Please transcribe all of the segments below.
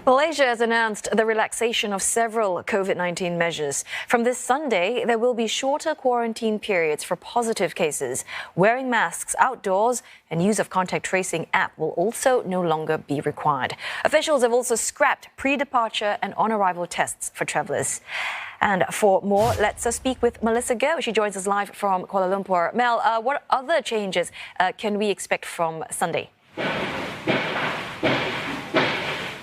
Malaysia has announced the relaxation of several COVID-19 measures. From this Sunday, there will be shorter quarantine periods for positive cases. Wearing masks outdoors and use of contact tracing app will also no longer be required. Officials have also scrapped pre-departure and on-arrival tests for travellers. And for more, let's speak with Melissa Goh. She joins us live from Kuala Lumpur. Mel, what other changes can we expect from Sunday?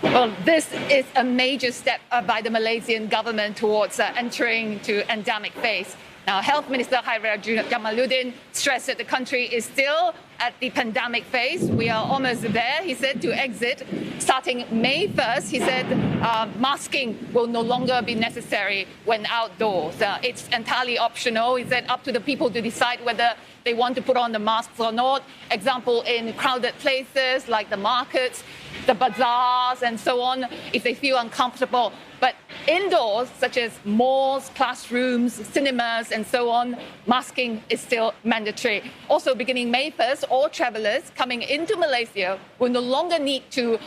Well, this is a major step by the Malaysian government towards entering to endemic phase. Now, Health Minister Khairy Jamaluddin stressed that the country is still at the pandemic phase. We are almost there, he said, to exit. Starting May 1st, he said, masking will no longer be necessary when outdoors. It's entirely optional. He said, up to the people to decide whether they want to put on the masks or not. Example, in crowded places like the markets, the bazaars and so on, if they feel uncomfortable. But indoors, such as malls, classrooms, cinemas and so on, masking is still mandatory. Also, beginning May 1st, all travellers coming into Malaysia will no longer need to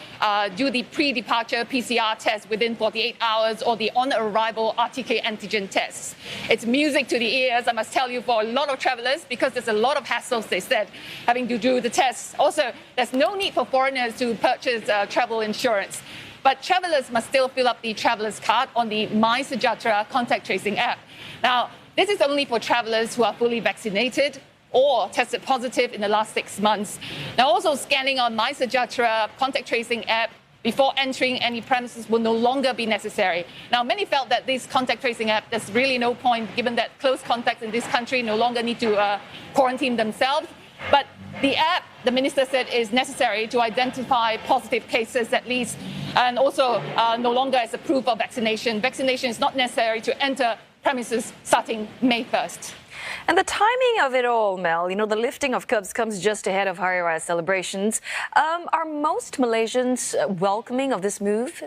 do the pre-departure PCR test within 48 hours or the on-arrival RTK antigen tests. It's music to the ears, I must tell you, for a lot of travellers, because there's a lot of hassles, they said, having to do the tests. Also, there's no need for foreigners to purchase travel insurance. But travellers must still fill up the traveller's card on the MySejahtera contact tracing app. Now, this is only for travellers who are fully vaccinated or tested positive in the last 6 months. Now, also scanning on MySejahtera contact tracing app before entering any premises will no longer be necessary. Now, many felt that this contact tracing app, there's really no point, given that close contacts in this country no longer need to quarantine themselves. But the app, the minister said, is necessary to identify positive cases at least, and also no longer as a proof of vaccination. Vaccination is not necessary to enter premises starting May 1st. And the timing of it all, Mel, the lifting of curbs comes just ahead of Hari Raya celebrations. Are most Malaysians welcoming of this move?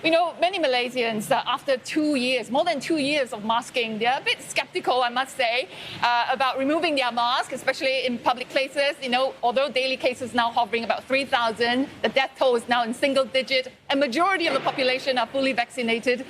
Many Malaysians, after 2 years, more than 2 years of masking, they're a bit skeptical, I must say, about removing their mask, especially in public places. Although daily cases now hovering about 3,000, the death toll is now in single digit, and majority of the population are fully vaccinated.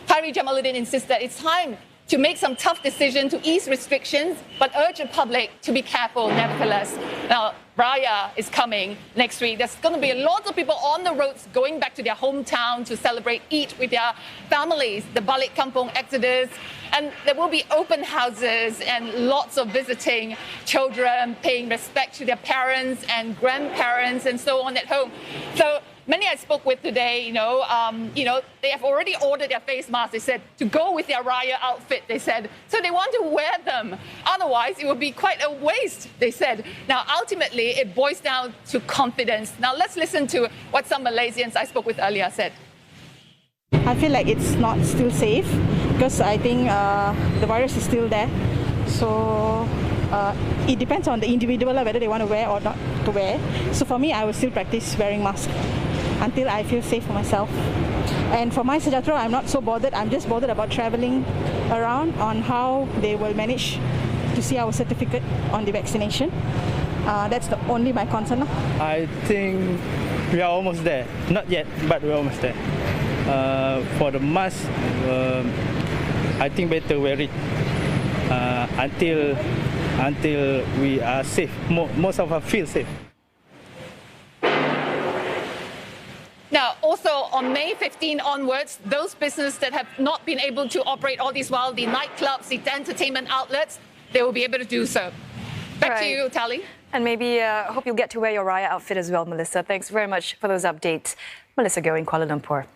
Khairy Jamaluddin insists that it's time to make some tough decisions to ease restrictions, but urge the public to be careful nevertheless. Now, Raya is coming next week. There's going to be a lot of people on the roads going back to their hometown to celebrate Eid with their families, the Balik Kampung exodus. And there will be open houses and lots of visiting children, paying respect to their parents and grandparents and so on at home. So many I spoke with today, they have already ordered their face masks, they said, to go with their Raya outfit, they said. So they want to wear them. Otherwise, it will be quite a waste, they said. Now, ultimately, it boils down to confidence. Now, let's listen to what some Malaysians I spoke with earlier said. I feel like it's not still safe because I think the virus is still there. So it depends on the individual whether they want to wear or not to wear. So for me, I will still practice wearing mask until I feel safe for myself. And for MySejahtera, I'm not so bothered. I'm just bothered about traveling around on how they will manage to see our certificate on the vaccination. That's only my concern. I think we are almost there. Not yet, but we're almost there. For the mask, I think better wear it until we are safe. Most of us feel safe. Now, also on May 15 onwards, those businesses that have not been able to operate all this while, the nightclubs, the entertainment outlets, they will be able to do so. Back to you, Tali. And maybe hope you'll get to wear your Raya outfit as well, Melissa. Thanks very much for those updates. Melissa Goh in Kuala Lumpur.